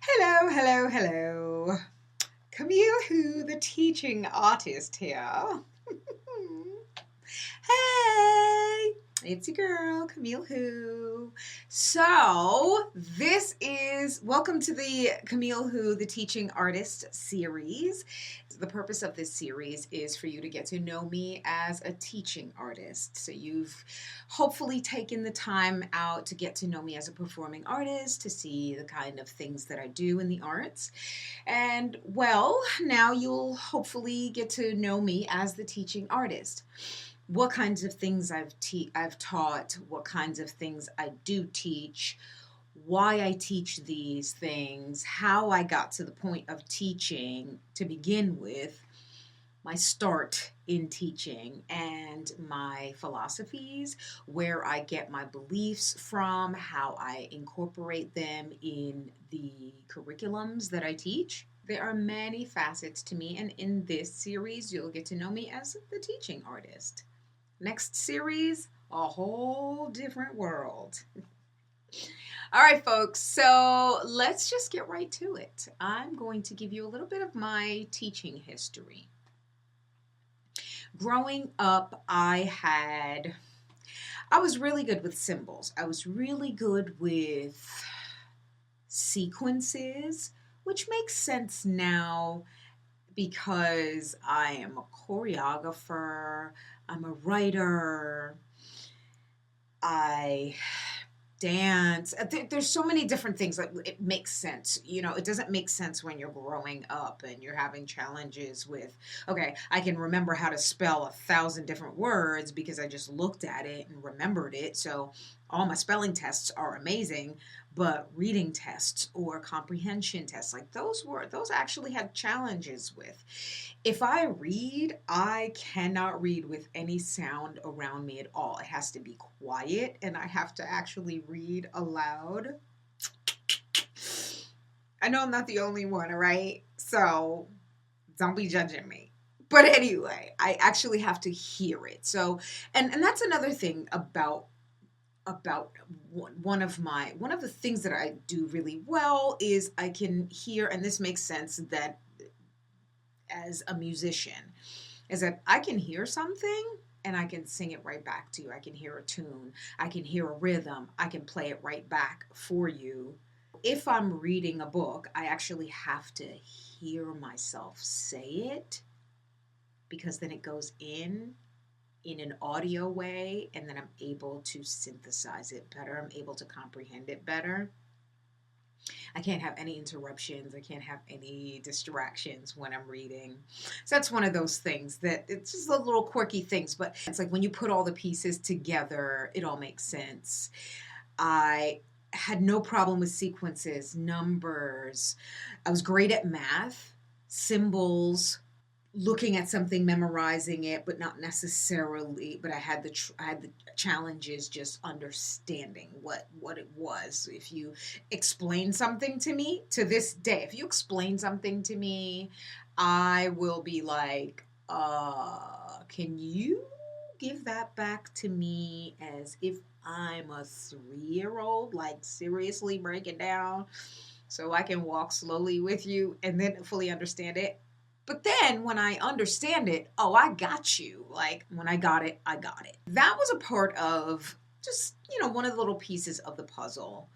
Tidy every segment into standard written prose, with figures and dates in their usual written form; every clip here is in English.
Hello, hello, hello. Camille Who, the teaching artist here. Hey, it's your girl, Camille Who. So, welcome to the Camille Who, the teaching artist series. The purpose of this series is for you to get to know me as a teaching artist. So you've hopefully taken the time out to get to know me as a performing artist, to see the kind of things that I do in the arts. And well, now you'll hopefully get to know me as the teaching artist. What kinds of things I've taught, what kinds of things I do teach, why I teach these things, how I got to the point of teaching to begin with, my start in teaching, and my philosophies, where I get my beliefs from, how I incorporate them in the curriculums that I teach. There are many facets to me, and in this series, you'll get to know me as the teaching artist. Next series, a whole different world. All right, folks, so let's just get right to it. I'm going to give you a little bit of my teaching history. Growing up, I was really good with symbols. I was really good with sequences, which makes sense now because I am a choreographer, I'm a writer, I dance. There's so many different things that it makes sense. You know, it doesn't make sense when you're growing up and you're having challenges with, okay, I can remember how to spell 1,000 different words because I just looked at it and remembered it. So all my spelling tests are amazing, but reading tests or comprehension tests, like those actually had challenges with. If I read, I cannot read with any sound around me at all. It has to be quiet, and I have to actually read aloud. I know I'm not the only one, all right? So don't be judging me. But anyway, I actually have to hear it. So, and that's another thing about one of the things that I do really well is I can hear, and this makes sense that as a musician, is that I can hear something and I can sing it right back to you. I can hear a tune, I can hear a rhythm, I can play it right back for you. If I'm reading a book, I actually have to hear myself say it because then it goes in an audio way, and then I'm able to synthesize it better. I'm able to comprehend it better. I can't have any interruptions. I can't have any distractions when I'm reading. So that's one of those things that it's just a little quirky things, but it's like when you put all the pieces together, it all makes sense. I had no problem with sequences, numbers. I was great at math, symbols, looking at something, memorizing it, but not necessarily. But I had the challenges just understanding what it was. If you explain something to me, to this day, if you explain something to me, I will be like, can you give that back to me as if I'm a 3-year-old? Like, seriously, break it down so I can walk slowly with you and then fully understand it. But then when I understand it, oh, I got you. Like when I got it, I got it. That was a part of just, one of the little pieces of the puzzle.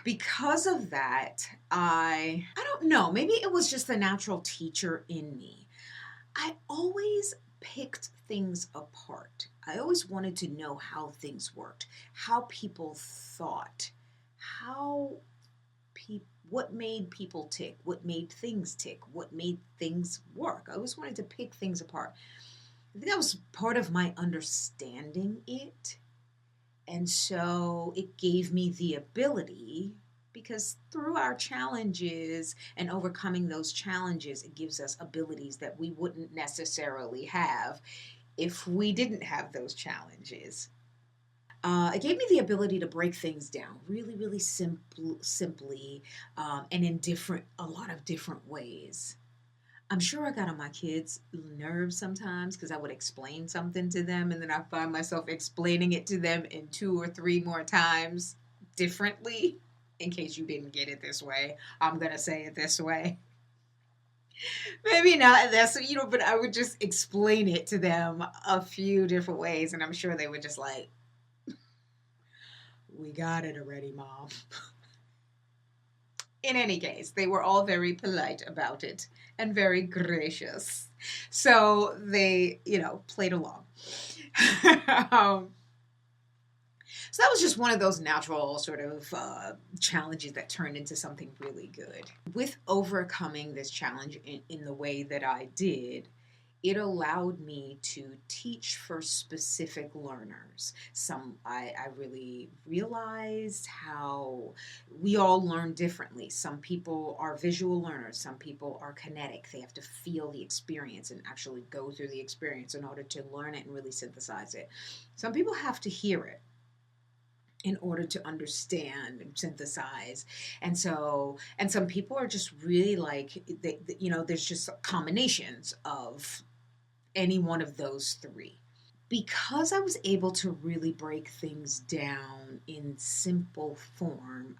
Because of that, I don't know, maybe it was just the natural teacher in me. I always picked things apart. I always wanted to know how things worked, how people thought, how what made people tick, what made things tick, what made things work. I always wanted to pick things apart. I think that was part of my understanding it. And so it gave me the ability, because through our challenges and overcoming those challenges, it gives us abilities that we wouldn't necessarily have if we didn't have those challenges. It gave me the ability to break things down really, really simply, and in a lot of different ways. I'm sure I got on my kids' nerves sometimes because I would explain something to them and then I find myself explaining it to them in 2 or 3 more times differently. In case you didn't get it this way, I'm going to say it this way. Maybe not that's, but I would just explain it to them a few different ways and I'm sure they would just like, we got it already, Mom. In any case, they were all very polite about it and very gracious. So they, played along. So that was just one of those natural sort of challenges that turned into something really good. With overcoming this challenge in the way that I did, it allowed me to teach for specific learners. I really realized how we all learn differently. Some people are visual learners. Some people are kinetic. They have to feel the experience and actually go through the experience in order to learn it and really synthesize it. Some people have to hear it in order to understand and synthesize. And some people are just really like, there's just combinations of any one of those 3. Because I was able to really break things down in simple form,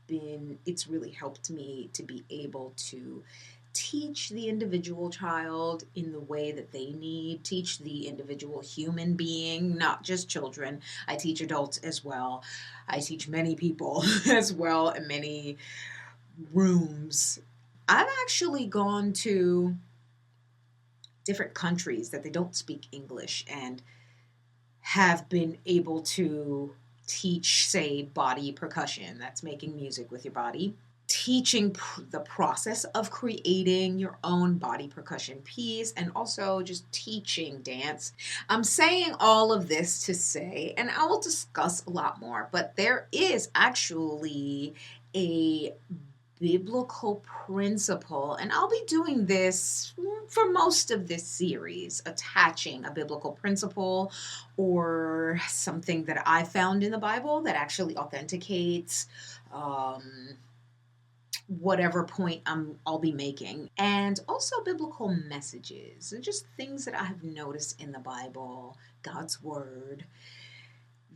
it's really helped me to be able to teach the individual child in the way that they need, teach the individual human being, not just children. I teach adults as well. I teach many people as well in many rooms. I've actually gone to different countries that they don't speak English and have been able to teach, say, body percussion. That's making music with your body. Teaching the process of creating your own body percussion piece, and also just teaching dance. I'm saying all of this to say, and I will discuss a lot more, but there is actually a biblical principle, and I'll be doing this for most of this series, attaching a biblical principle or something that I found in the Bible that actually authenticates whatever point I'll be making, and also biblical messages and just things that I have noticed in the Bible, God's Word,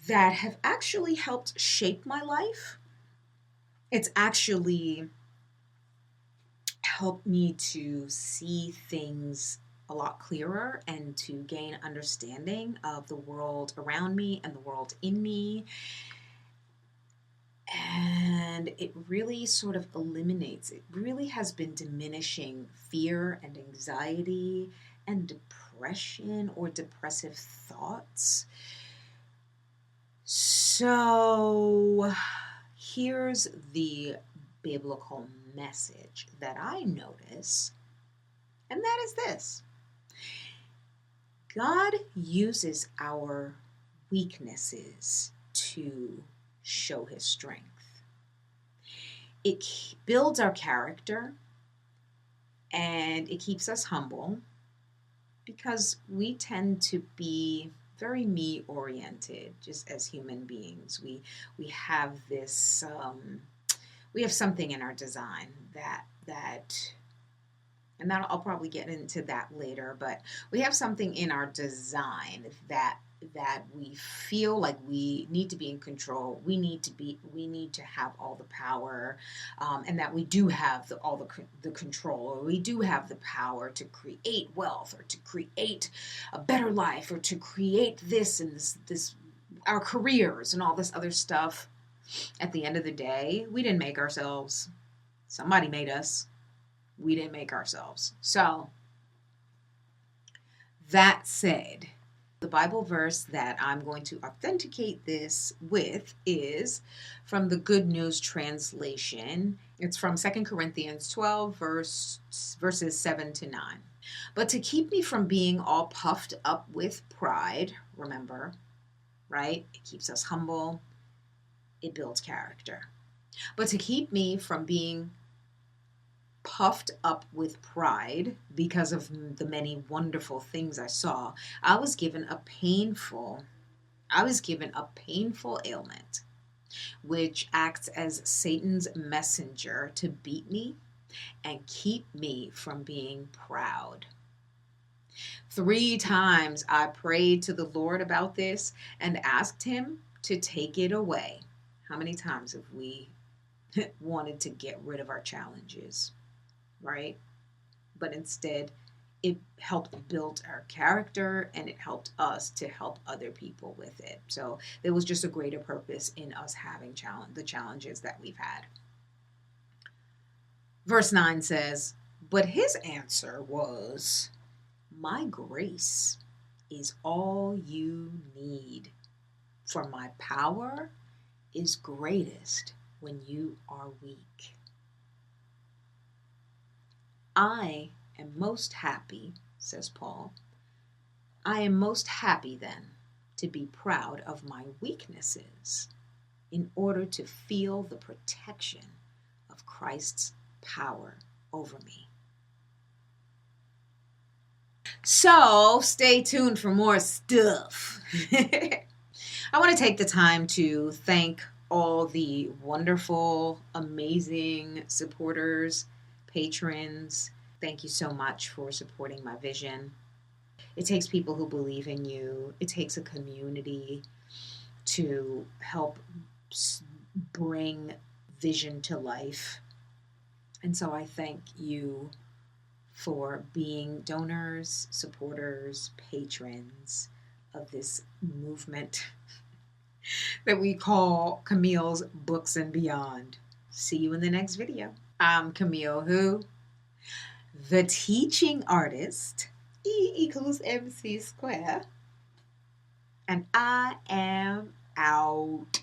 that have actually helped shape my life. It's actually helped me to see things a lot clearer and to gain understanding of the world around me and the world in me. And it really sort of eliminates, it really has been diminishing fear and anxiety and depression or depressive thoughts. So here's the biblical message that I notice, and that is this: God uses our weaknesses to show his strength. It builds our character and it keeps us humble, because we tend to be very me oriented just as human beings. We have this we have something in our design that and that I'll probably get into that later, but we have something in our design that that we feel like we need to be in control. We need to have all the power, and that we do have all the control, or we do have the power to create wealth, or to create a better life, or to create this and this our careers and all this other stuff. At the end of the day, we didn't make ourselves. Somebody made us. We didn't make ourselves. So, that said, the Bible verse that I'm going to authenticate this with is from the Good News Translation. It's from 2 Corinthians 12, verses 7 to 9. But to keep me from being all puffed up with pride, remember, right? It keeps us humble. It builds character. But to keep me from being puffed up with pride because of the many wonderful things I saw, I was given a painful ailment, which acts as Satan's messenger to beat me and keep me from being proud. 3 times I prayed to the Lord about this and asked him to take it away. How many times have we wanted to get rid of our challenges? Right? But instead, it helped build our character, and it helped us to help other people with it. So there was just a greater purpose in us having the challenges that we've had. Verse 9 says, but his answer was, my grace is all you need, for my power is greatest when you are weak. I am most happy, says Paul, I am most happy then to be proud of my weaknesses in order to feel the protection of Christ's power over me. So stay tuned for more stuff. I want to take the time to thank all the wonderful, amazing supporters, patrons. Thank you so much for supporting my vision. It takes people who believe in you. It takes a community to help bring vision to life. And so I thank you for being donors, supporters, patrons of this movement that we call Camille's Books and Beyond. See you in the next video. I'm Camille Who, the teaching artist, E=MC², and I am out.